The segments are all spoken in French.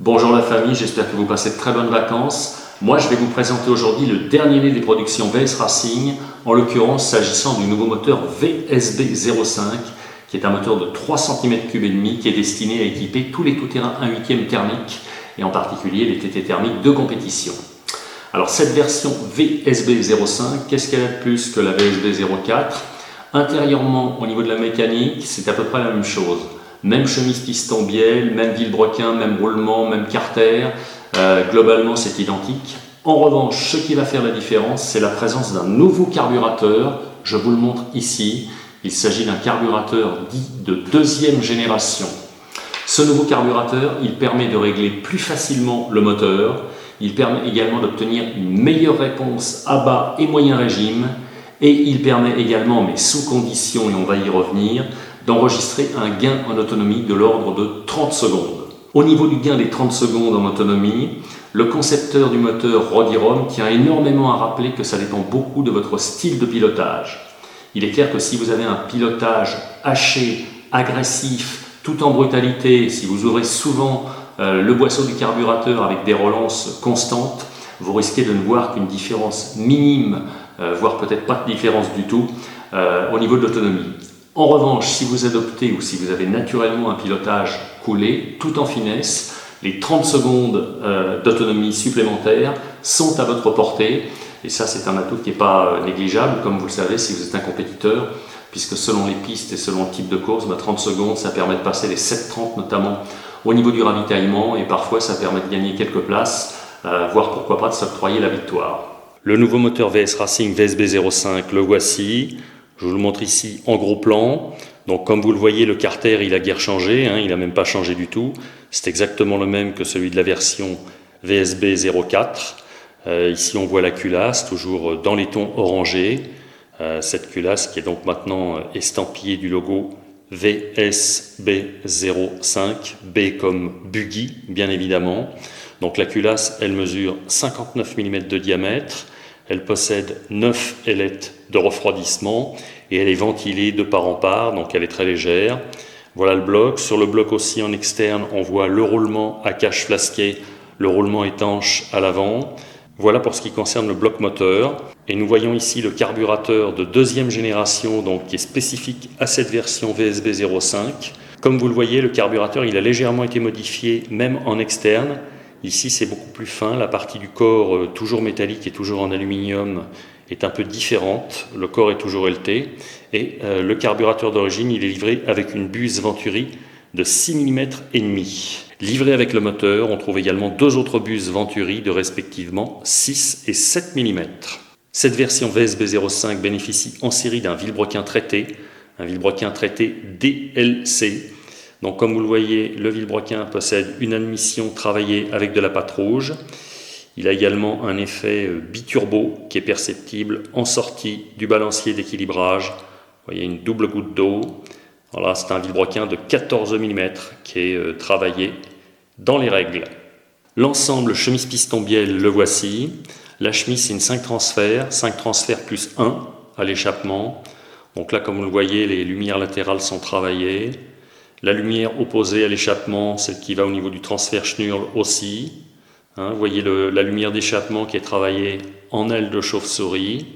Bonjour la famille, j'espère que vous passez de très bonnes vacances. Moi je vais vous présenter aujourd'hui le dernier né des productions VS Racing, en l'occurrence s'agissant du nouveau moteur VSB05 qui est un moteur de 3 cm3 et demi qui est destiné à équiper tous les tout-terrains 1/8 thermiques et en particulier les TT thermiques de compétition. Alors cette version VSB05, qu'est-ce qu'elle a de plus que la VSB04? Intérieurement, au niveau de la mécanique, c'est à peu près la même chose. Même chemise piston bielle, même vilebrequin, même roulement, même carter. Globalement, c'est identique. En revanche, ce qui va faire la différence, c'est la présence d'un nouveau carburateur. Je vous le montre ici. Il s'agit d'un carburateur dit de deuxième génération. Ce nouveau carburateur, il permet de régler plus facilement le moteur. Il permet également d'obtenir une meilleure réponse à bas et moyen régime. Et il permet également, mais sous condition, et on va y revenir, d'enregistrer un gain en autonomie de l'ordre de 30 secondes. Au niveau du gain des 30 secondes en autonomie, le concepteur du moteur Rodirom tient énormément à rappeler que ça dépend beaucoup de votre style de pilotage. Il est clair que si vous avez un pilotage haché, agressif, tout en brutalité, si vous ouvrez souvent le boisseau du carburateur avec des relances constantes, vous risquez de ne voir qu'une différence minime, voire peut-être pas de différence du tout, au niveau de l'autonomie. En revanche, si vous adoptez ou si vous avez naturellement un pilotage coulé, tout en finesse, les 30 secondes d'autonomie supplémentaires sont à votre portée. Et ça, c'est un atout qui n'est pas négligeable, comme vous le savez, si vous êtes un compétiteur, puisque selon les pistes et selon le type de course, 30 secondes, ça permet de passer les 7:30 notamment au niveau du ravitaillement, et parfois ça permet de gagner quelques places, voire pourquoi pas de s'octroyer la victoire. Le nouveau moteur VS Racing VSB05, le voici. Je vous le montre ici en gros plan. Donc comme vous le voyez, le carter il a guère changé, il n'a même pas changé du tout. C'est exactement le même que celui de la version VSB04. Ici on voit la culasse, toujours dans les tons orangés. Cette culasse qui est donc maintenant estampillée du logo VSB05, B comme buggy bien évidemment. Donc la culasse elle mesure 59 mm de diamètre. Elle possède 9 ailettes de refroidissement et elle est ventilée de part en part, donc elle est très légère. Voilà le bloc. Sur le bloc aussi en externe, on voit le roulement à cache flasqué, le roulement étanche à l'avant. Voilà pour ce qui concerne le bloc moteur. Et nous voyons ici le carburateur de deuxième génération, donc qui est spécifique à cette version VSB05. Comme vous le voyez, le carburateur il a légèrement été modifié, même en externe. Ici, c'est beaucoup plus fin. La partie du corps, toujours métallique et toujours en aluminium, est un peu différente. Le corps est toujours LT. Et le carburateur d'origine, il est livré avec une buse Venturi de 6 mm et demi. Livré avec le moteur, on trouve également deux autres buses Venturi de respectivement 6 et 7 mm. Cette version VSB05 bénéficie en série d'un vilebrequin traité, un vilebrequin traité DLC. Donc comme vous le voyez, le vilebrequin possède une admission travaillée avec de la pâte rouge. Il a également un effet biturbo qui est perceptible en sortie du balancier d'équilibrage. Vous voyez une double goutte d'eau. Voilà, c'est un vilebrequin de 14 mm qui est travaillé dans les règles. L'ensemble chemise piston bielle, le voici. La chemise c'est une 5 transferts plus 1 à l'échappement. Donc là comme vous le voyez, les lumières latérales sont travaillées. La lumière opposée à l'échappement, celle qui va au niveau du transfert schnurl aussi. Vous voyez la lumière d'échappement qui est travaillée en aile de chauve-souris.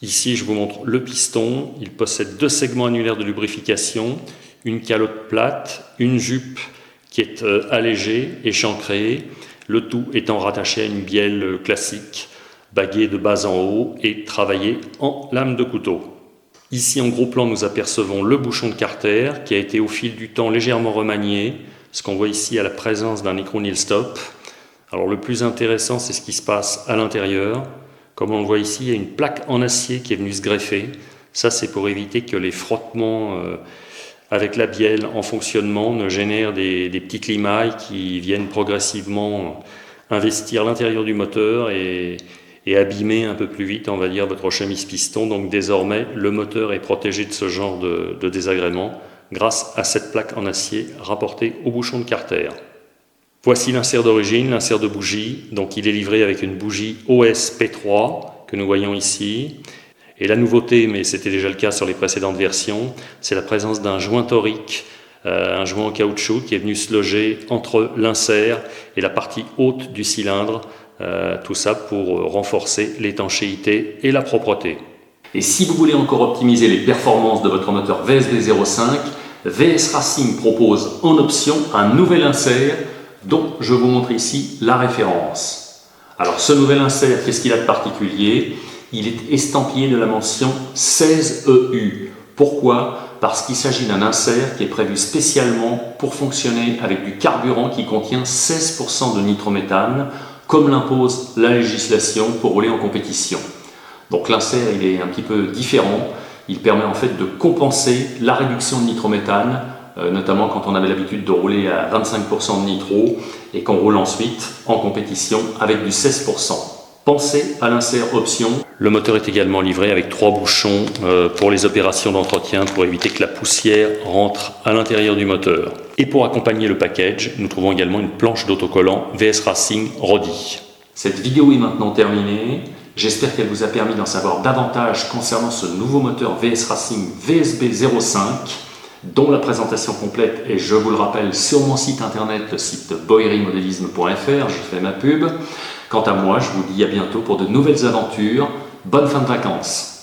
Ici, je vous montre le piston. Il possède deux segments annulaires de lubrification, une calotte plate, une jupe qui est allégée, échancrée, le tout étant rattaché à une bielle classique, baguée de bas en haut et travaillée en lame de couteau. Ici, en gros plan, nous apercevons le bouchon de carter qui a été au fil du temps légèrement remanié. Ce qu'on voit ici à la présence d'un écrou nil stop. Alors le plus intéressant, c'est ce qui se passe à l'intérieur. Comme on le voit ici, il y a une plaque en acier qui est venue se greffer. Ça, c'est pour éviter que les frottements avec la bielle en fonctionnement ne génèrent des petites limailles qui viennent progressivement investir l'intérieur du moteur et abîmer un peu plus vite, on va dire, votre chemise piston. Donc désormais, le moteur est protégé de ce genre de désagréments grâce à cette plaque en acier rapportée au bouchon de carter. Voici l'insert d'origine, l'insert de bougie. Donc il est livré avec une bougie OS P3 que nous voyons ici. Et la nouveauté, mais c'était déjà le cas sur les précédentes versions, c'est la présence d'un joint torique un joint en caoutchouc qui est venu se loger entre l'insert et la partie haute du cylindre, tout ça pour renforcer l'étanchéité et la propreté. Et si vous voulez encore optimiser les performances de votre moteur VSB 05, VS Racing propose en option un nouvel insert dont je vous montre ici la référence. Alors ce nouvel insert, qu'est-ce qu'il a de particulier? Il est estampillé de la mention 16EU. Pourquoi? Parce qu'il s'agit d'un insert qui est prévu spécialement pour fonctionner avec du carburant qui contient 16% de nitrométhane, comme l'impose la législation pour rouler en compétition. Donc l'insert, il est un petit peu différent. Il permet en fait de compenser la réduction de nitrométhane, notamment quand on avait l'habitude de rouler à 25% de nitro et qu'on roule ensuite en compétition avec du 16%. Pensez à l'insert option. Le moteur est également livré avec 3 bouchons pour les opérations d'entretien pour éviter que la poussière rentre à l'intérieur du moteur. Et pour accompagner le package, nous trouvons également une planche d'autocollant VS Racing Rodi. Cette vidéo est maintenant terminée. J'espère qu'elle vous a permis d'en savoir davantage concernant ce nouveau moteur VS Racing VSB 05, dont la présentation complète est, je vous le rappelle, sur mon site internet, le site boyerimodélisme.fr, je fais ma pub. Quant à moi, je vous dis à bientôt pour de nouvelles aventures. Bonne fin de vacances!